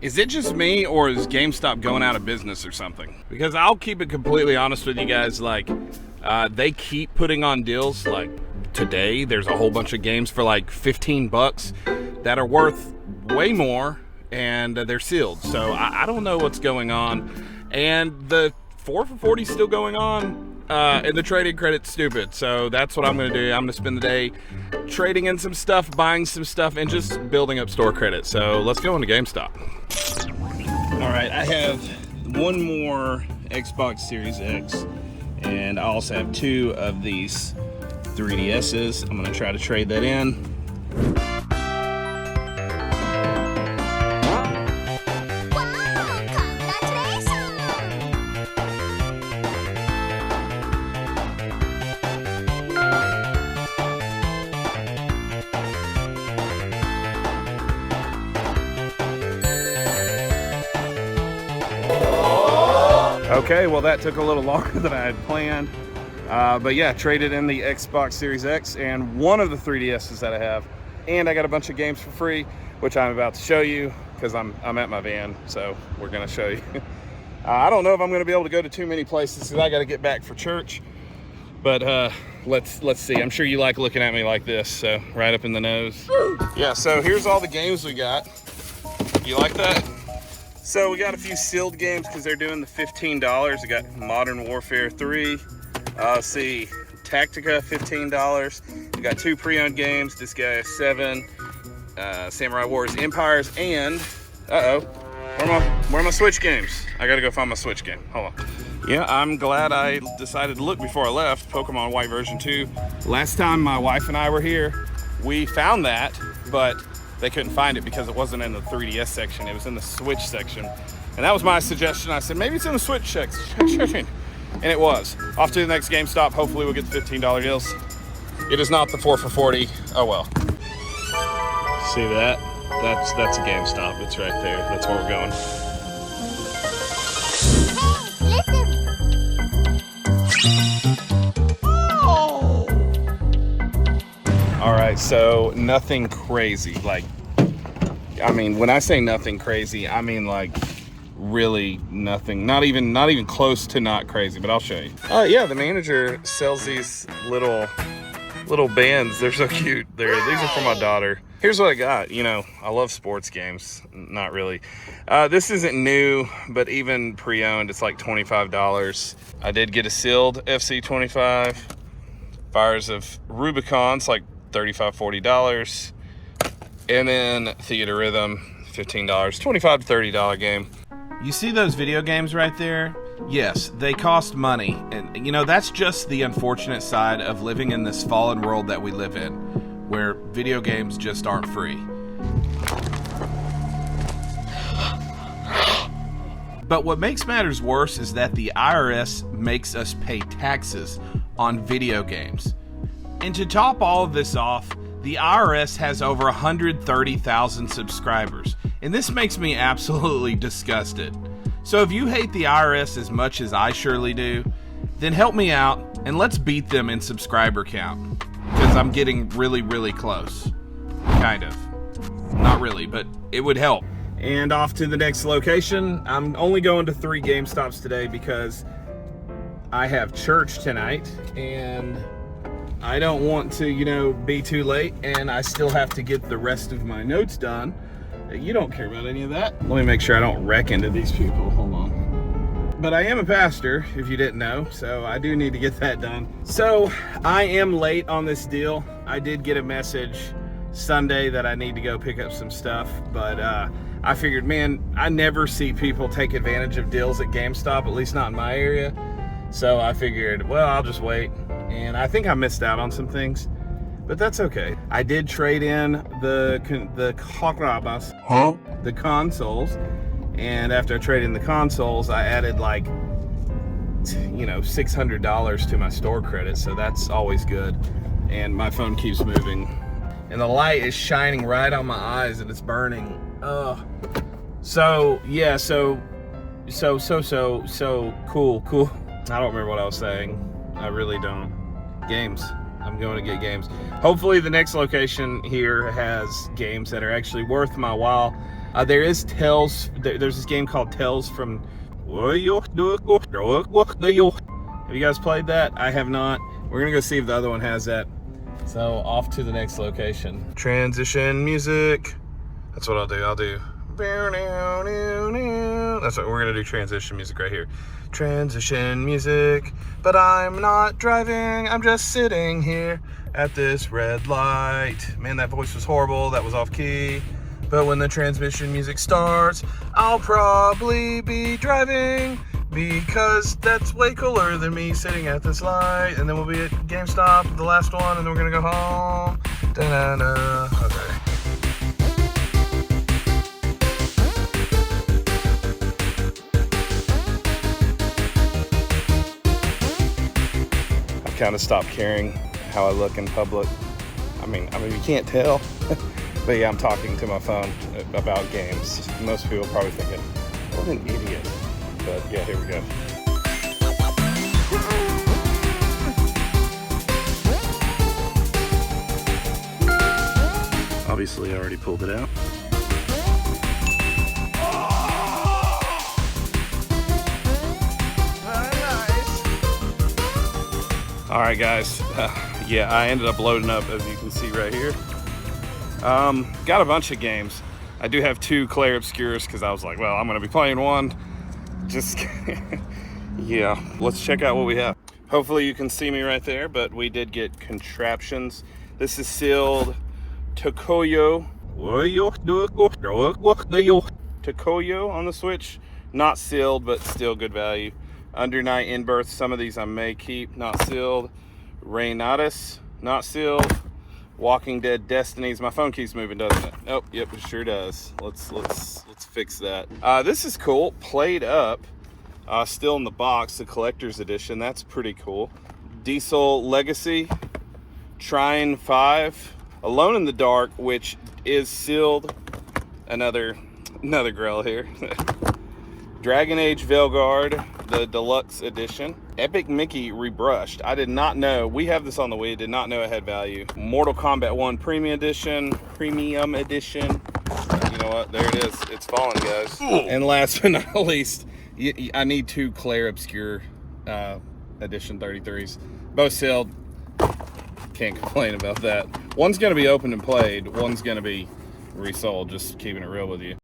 Is it just me, or is GameStop going out of business or something? Because I'll keep it completely honest with you guys, like, they keep putting on deals. Like today, there's a whole bunch of games for like 15 bucks that are worth way more, and they're sealed. So I don't know what's going on. And the 4 for $40 is still going on. And the trading credit's stupid, so that's what I'm gonna do. I'm gonna spend the day trading in some stuff, buying some stuff, and just building up store credit. So let's go into GameStop. All right, I have one more Xbox Series X, and I also have 2 of these 3DSs. I'm gonna try to trade that in. Okay, well that took a little longer than I had planned. But yeah, traded in the Xbox Series X and one of the 3DSs that I have. And I got a bunch of games for free, which I'm about to show you because I'm at my van, so we're gonna show you. I don't know if I'm gonna be able to go to too many places because I gotta get back for church. But let's see. I'm sure you like looking at me like this, so right up in the nose. Yeah, so here's all the games we got. You like that? So we got a few sealed games because they're doing the $15. We got Modern Warfare 3. Let's see, Tactica, $15. We got 2 pre-owned games. This guy is 7. Samurai Wars Empires, and where are my Switch games? I gotta go find my Switch game. Hold on. Yeah, I'm glad I decided to look before I left. Pokemon White version 2. Last time my wife and I were here, we found that, but they couldn't find it because it wasn't in the 3DS section. It was in the Switch section. And that was my suggestion. I said, maybe it's in the Switch section. And it was. Off to the next GameStop. Hopefully we'll get the $15 deals. It is not the 4 for $40. Oh well. See that? That's a GameStop. It's right there. That's where we're going. All right, so nothing crazy. Like, I mean, when I say nothing crazy, I mean like really nothing. Not even close to not crazy. But I'll show you. Yeah, the manager sells these little bands. They're so cute. These are for my daughter. Here's what I got. You know, I love sports games. Not really. This isn't new, but even pre-owned, it's like $25. I did get a sealed FC 25. Fires of Rubicon, it's like $35, $40. And then Theater Rhythm, $15, $25 to $30 game. You see those video games right there? Yes, they cost money. And you know, that's just the unfortunate side of living in this fallen world that we live in, where video games just aren't free. But what makes matters worse is that the IRS makes us pay taxes on video games. And to top all of this off, the IRS has over 130,000 subscribers, and this makes me absolutely disgusted. So if you hate the IRS as much as I surely do, then help me out and let's beat them in subscriber count, because I'm getting really, really close. Kind of. Not really, but it would help. And off to the next location. I'm only going to 3 GameStops today because I have church tonight, and I don't want to, you know, be too late, and I still have to get the rest of my notes done. You don't care about any of that. Let me make sure I don't wreck into these people. Hold on. But I am a pastor, if you didn't know, so I do need to get that done. So I am late on this deal. I did get a message Sunday that I need to go pick up some stuff, but I figured, man, I never see people take advantage of deals at GameStop, at least not in my area. So I figured, well, I'll just wait. And I think I missed out on some things, but that's okay. I did trade in the consoles, and after I traded in the consoles, I added like, you know, $600 to my store credit, so that's always good. And my phone keeps moving, and the light is shining right on my eyes, and it's burning. So yeah, so cool. I don't remember what I was saying. I really don't. Games. I'm going to get games. Hopefully the next location here has games that are actually worth my while. There is Tales. There's this game called Tales from. Have you guys played that? I have not. We're gonna go see if the other one has that. So off to the next location. Transition music. That's what I'll do. That's what we're gonna do. Transition music right here. Transition music. But I'm not driving. I'm just sitting here at this red light. Man, that voice was horrible. That was off key. But when the transmission music starts, I'll probably be driving because that's way cooler than me sitting at this light. And then we'll be at GameStop, the last one, and then we're gonna go home. Da-da-da. Okay. I've kind of stopped caring how I look in public. I mean, you can't tell. But yeah, I'm talking to my phone about games. Most people probably thinking, what an idiot. But yeah, here we go. Obviously, I already pulled it out. All right, guys. Yeah, I ended up loading up, as you can see right here. Got a bunch of games. I do have 2 Clair Obscures because I was like, well, I'm going to be playing one. Just, yeah, let's check out what we have. Hopefully you can see me right there, but we did get contraptions. This is sealed Tokoyo. Tokoyo on the Switch. Not sealed, but still good value. Under Night in Birth, some of these I may keep, not sealed. Reynatus, not sealed. Walking Dead Destinies. My phone keeps moving, doesn't it? Oh, yep, it sure does. Let's fix that. This is cool. Played Up. Still in the box, the collector's edition. That's pretty cool. Diesel Legacy. Trine 5. Alone in the Dark, which is sealed. Another Grell here. Dragon Age Veilguard, the deluxe edition. Epic Mickey rebrushed. I did not know. We have this on the Wii. Did not know it had value. Mortal Kombat 1 Premium Edition. You know what? There it is. It's falling, guys. And last but not least, I need 2 Clair Obscure Edition 33s. Both sealed. Can't complain about that. One's going to be opened and played. One's going to be resold. Just keeping it real with you.